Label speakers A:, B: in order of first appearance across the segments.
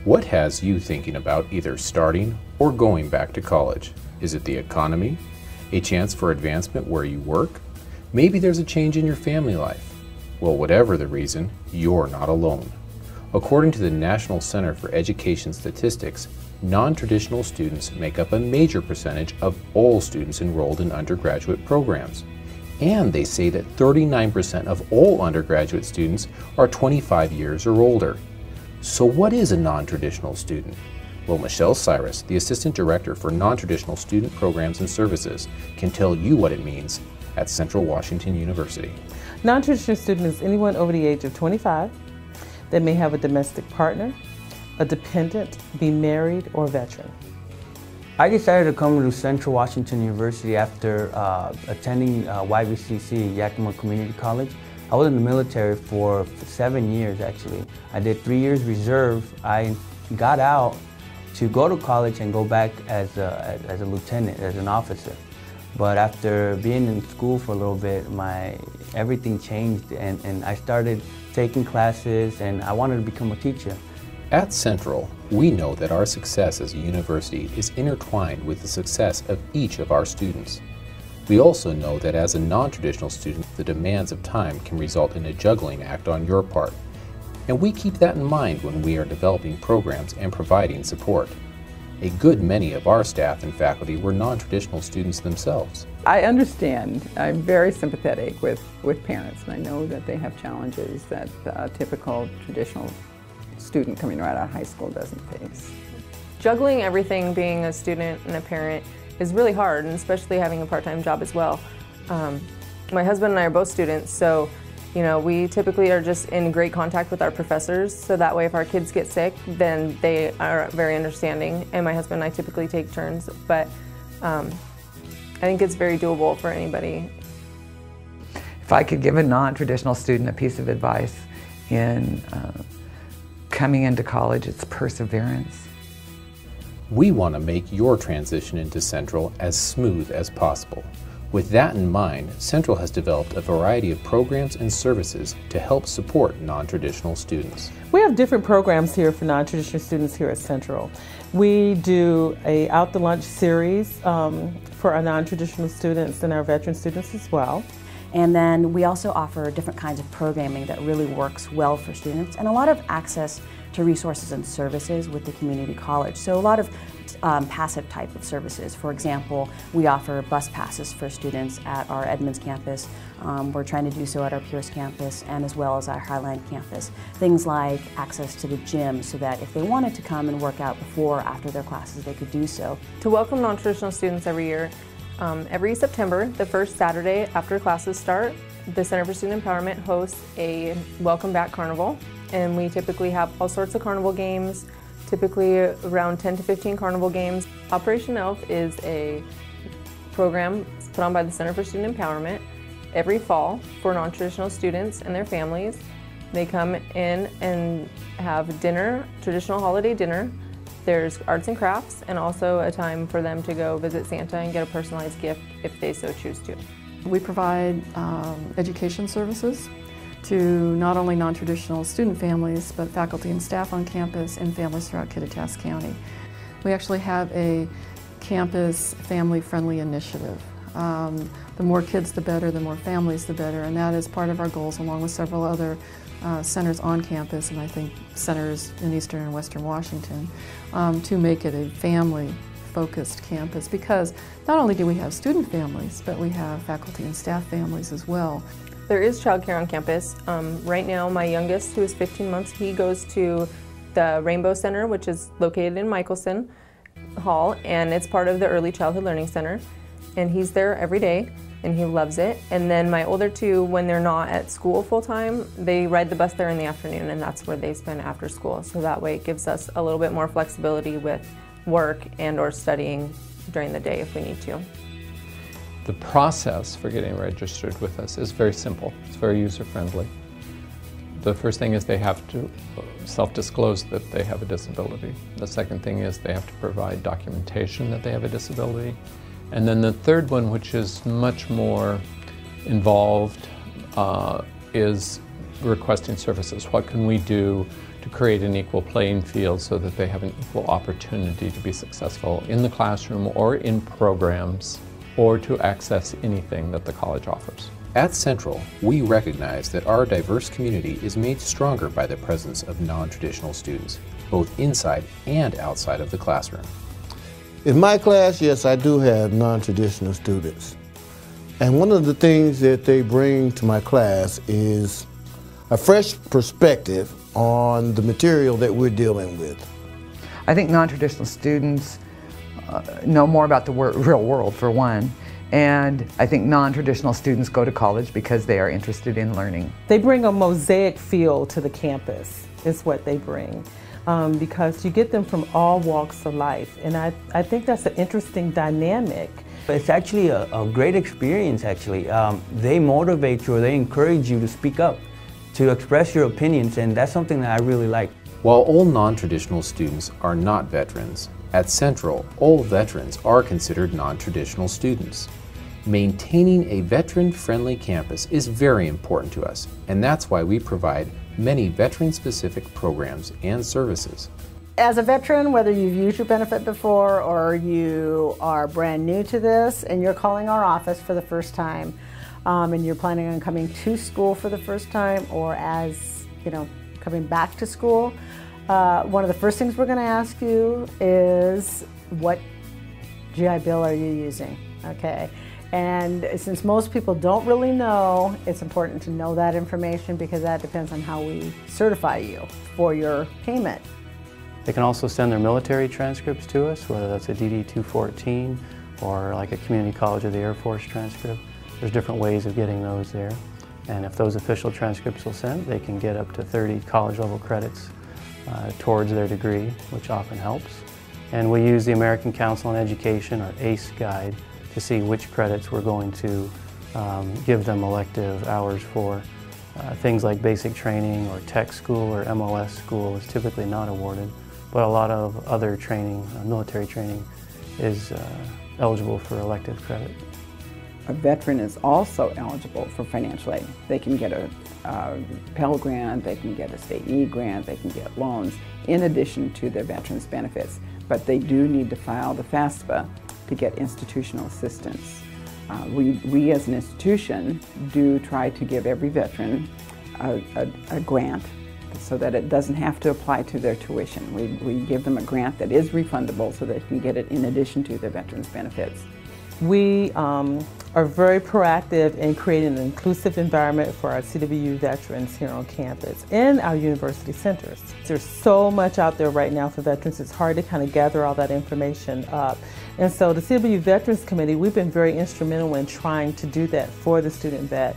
A: What has you thinking about either starting or going back to college? Is it the economy? A chance for advancement where you work? Maybe there's a change in your family life. Well, whatever the reason, you're not alone. According to the National Center for Education Statistics, non-traditional students make up a major percentage of all students enrolled in undergraduate programs. And they say that 39% of all undergraduate students are 25 years or older. So what is a non-traditional student? Well, Michelle Cyrus, the Assistant Director for Non-Traditional Student Programs and Services, can tell you what it means at Central Washington University.
B: Non-traditional student is anyone over the age of 25 that may have a domestic partner, a dependent, be married, or veteran.
C: I decided to come to Central Washington University after attending YVCC, Yakima Community College. I was in the military for 7 years actually. I did 3 years reserve. I got out to go to college and go back as a lieutenant, as an officer. But after being in school for a little bit, everything changed and I started taking classes and I wanted to become a teacher.
A: At Central, we know that our success as a university is intertwined with the success of each of our students. We also know that as a non-traditional student, the demands of time can result in a juggling act on your part. And we keep that in mind when we are developing programs and providing support. A good many of our staff and faculty were non-traditional students themselves.
D: I understand. I'm very sympathetic with parents, and I know that they have challenges that a typical traditional student coming right out of high school doesn't face.
E: Juggling everything, being a student and a parent, is really hard, and especially having a part-time job as well. My husband and I are both students, so we typically are just in great contact with our professors, so that way if our kids get sick, then they are very understanding, and my husband and I typically take turns, but I think it's very doable for anybody.
F: If I could give a non-traditional student a piece of advice in coming into college, it's perseverance.
A: We want to make your transition into Central as smooth as possible. With that in mind, Central has developed a variety of programs and services to help support non-traditional students.
B: We have different programs here for non-traditional students here at Central. We do a Out to Lunch series for our non-traditional students and our veteran students as well.
G: And then we also offer different kinds of programming that really works well for students and a lot of access to resources and services with the community college. So a lot of passive type of services. For example, we offer bus passes for students at our Edmonds campus. We're trying to do so at our Pierce campus and as well as our Highland campus. Things like access to the gym so that if they wanted to come and work out before or after their classes, they could do so.
E: To welcome non-traditional students every year, every September, the first Saturday after classes start, the Center for Student Empowerment hosts a Welcome Back Carnival, and we typically have all sorts of carnival games, typically around 10 to 15 carnival games. Operation ELF is a program put on by the Center for Student Empowerment every fall for non-traditional students and their families. They come in and have dinner, traditional holiday dinner. There's arts and crafts and also a time for them to go visit Santa and get a personalized gift if they so choose to.
H: We provide education services to not only non-traditional student families, but faculty and staff on campus and families throughout Kittitas County. We actually have a campus family-friendly initiative. The more kids, the better, the more families, the better, and that is part of our goals along with several other centers on campus, and I think centers in Eastern and Western Washington, to make it a family-focused campus, because not only do we have student families, but we have faculty and staff families as well.
E: There is childcare on campus. Right now, my youngest, who is 15 months, he goes to the Rainbow Center, which is located in Michelson Hall, and it's part of the Early Childhood Learning Center. And he's there every day, and he loves it. And then my older two, when they're not at school full-time, they ride the bus there in the afternoon, and that's where they spend after school. So that way it gives us a little bit more flexibility with work and or studying during the day if we need to.
I: The process for getting registered with us is very simple. It's very user-friendly. The first thing is they have to self-disclose that they have a disability. The second thing is they have to provide documentation that they have a disability. And then the third one, which is much more involved, is requesting services. What can we do to create an equal playing field so that they have an equal opportunity to be successful in the classroom or in programs or to access anything that the college offers?
A: At Central, we recognize that our diverse community is made stronger by the presence of non-traditional students, both inside and outside of the classroom.
J: In my class, yes, I do have non-traditional students. And one of the things that they bring to my class is a fresh perspective on the material that we're dealing with.
F: I think non-traditional students know more about the real world, for one. And I think non-traditional students go to college because they are interested in learning.
B: They bring a mosaic feel to the campus, is what they bring, because you get them from all walks of life. And I think that's an interesting dynamic.
C: It's actually a great experience, actually. They motivate you, or they encourage you to speak up, to express your opinions, and that's something that I really like.
A: While all non-traditional students are not veterans, at Central, all veterans are considered non-traditional students. Maintaining a veteran-friendly campus is very important to us, and that's why we provide many veteran-specific programs and services.
K: As a veteran, whether you've used your benefit before or you are brand new to this and you're calling our office for the first time, and you're planning on coming to school for the first time, or as, coming back to school, one of the first things we're going to ask you is, what GI Bill are you using? Okay. And since most people don't really know, it's important to know that information because that depends on how we certify you for your payment.
L: They can also send their military transcripts to us, whether that's a DD-214 or like a Community College of the Air Force transcript. There's different ways of getting those there. And if those official transcripts will send, they can get up to 30 college level credits towards their degree, which often helps. And we use the American Council on Education, or ACE guide, to see which credits we're going to give them elective hours for. Things like basic training or tech school or MOS school is typically not awarded, but a lot of other training, military training, is eligible for elective credit.
D: A veteran is also eligible for financial aid. They can get a Pell Grant, they can get a state need grant, they can get loans in addition to their veterans benefits. But they do need to file the FAFSA to get institutional assistance. We as an institution do try to give every veteran a grant so that it doesn't have to apply to their tuition. We give them a grant that is refundable so they can get it in addition to their veterans benefits.
B: We are very proactive in creating an inclusive environment for our CWU veterans here on campus and our university centers. There's so much out there right now for veterans, it's hard to kind of gather all that information up. And so the CWU Veterans Committee, we've been very instrumental in trying to do that for the student vet.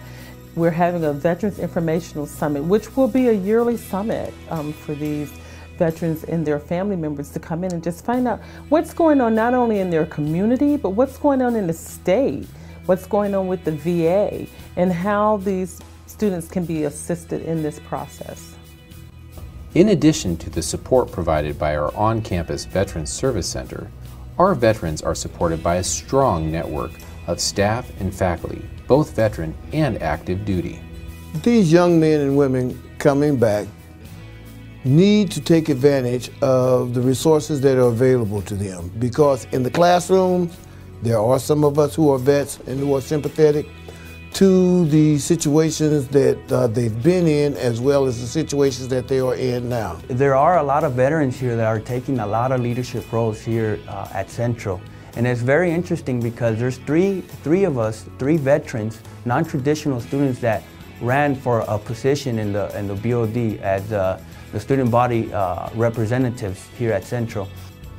B: We're having a Veterans Informational Summit, which will be a yearly summit for these veterans and their family members to come in and just find out what's going on not only in their community, but what's going on in the state, what's going on with the VA, and how these students can be assisted in this process.
A: In addition to the support provided by our on-campus Veterans Service Center, our veterans are supported by a strong network of staff and faculty, both veteran and active duty.
J: These young men and women coming back need to take advantage of the resources that are available to them, because in the classrooms there are some of us who are vets and who are sympathetic to the situations that they've been in, as well as the situations that they are in now.
C: There are a lot of veterans here that are taking a lot of leadership roles here at Central. And it's very interesting because there's three of us, three veterans, non-traditional students that ran for a position in the BOD as the student body representatives here at Central.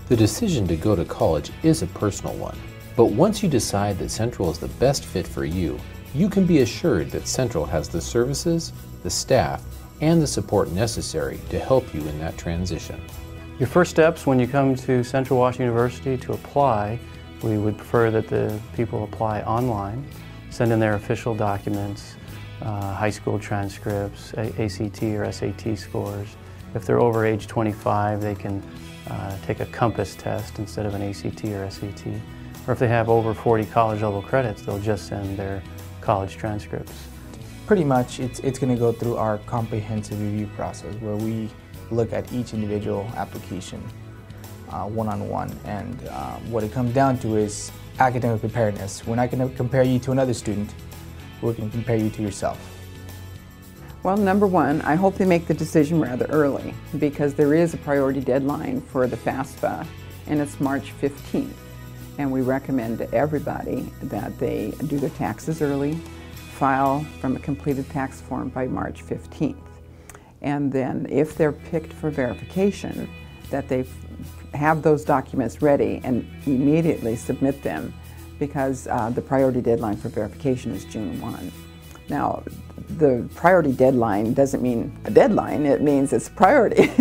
A: The decision to go to college is a personal one, but once you decide that Central is the best fit for you, you can be assured that Central has the services, the staff, and the support necessary to help you in that transition.
L: Your first steps when you come to Central Washington University to apply, we would prefer that the people apply online, send in their official documents, high school transcripts, ACT or SAT scores. If they're over age 25, they can take a COMPASS test instead of an ACT or SAT. Or if they have over 40 college level credits, they'll just send their college transcripts.
M: pretty much it's going to go through our comprehensive review process where we look at each individual application one-on-one, and what it comes down to is academic preparedness. We're not going to compare you to another student, we're going to compare you to yourself.
D: Well, number one, I hope they make the decision rather early because there is a priority deadline for the FAFSA, and it's March 15th. And we recommend to everybody that they do their taxes early, file from a completed tax form by March 15th. And then if they're picked for verification, that they have those documents ready and immediately submit them, because the priority deadline for verification is June 1. Now, the priority deadline doesn't mean a deadline, it means it's priority.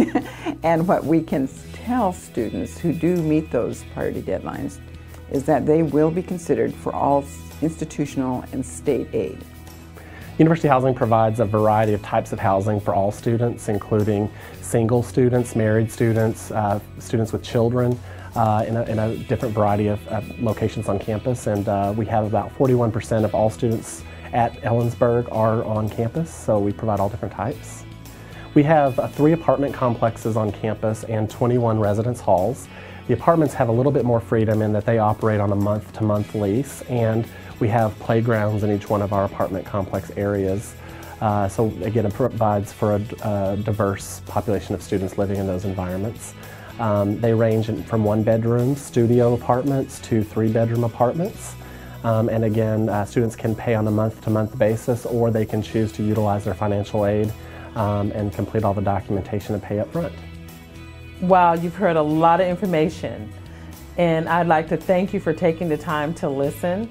D: And what we can tell students who do meet those priority deadlines is that they will be considered for all institutional and state aid.
N: University Housing provides a variety of types of housing for all students, including single students, married students, students with children, in a different variety of locations on campus. And we have about 41% of all students at Ellensburg are on campus, so we provide all different types. We have 3 apartment complexes on campus and 21 residence halls. The apartments have a little bit more freedom in that they operate on a month-to-month lease, and we have playgrounds in each one of our apartment complex areas. So again, it provides for a diverse population of students living in those environments. They range from 1-bedroom studio apartments to 3-bedroom apartments. And again, students can pay on a month-to-month basis, or they can choose to utilize their financial aid and complete all the documentation and pay up front.
B: Wow, you've heard a lot of information, and I'd like to thank you for taking the time to listen.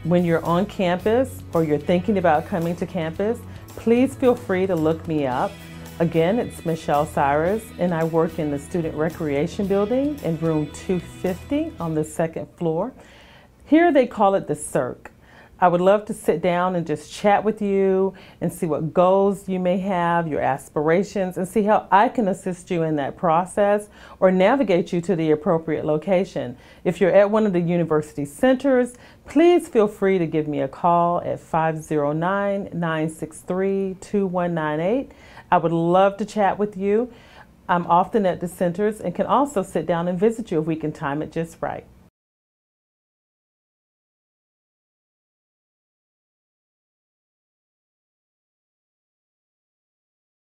B: When you're on campus or you're thinking about coming to campus, please feel free to look me up. Again, it's Michelle Cyrus, and I work in the Student Recreation Building in room 250 on the 2nd floor. Here they call it the Cirque. I would love to sit down and just chat with you and see what goals you may have, your aspirations, and see how I can assist you in that process or navigate you to the appropriate location. If you're at one of the university centers, please feel free to give me a call at 509-963-2198. I would love to chat with you. I'm often at the centers and can also sit down and visit you if we can time it just right.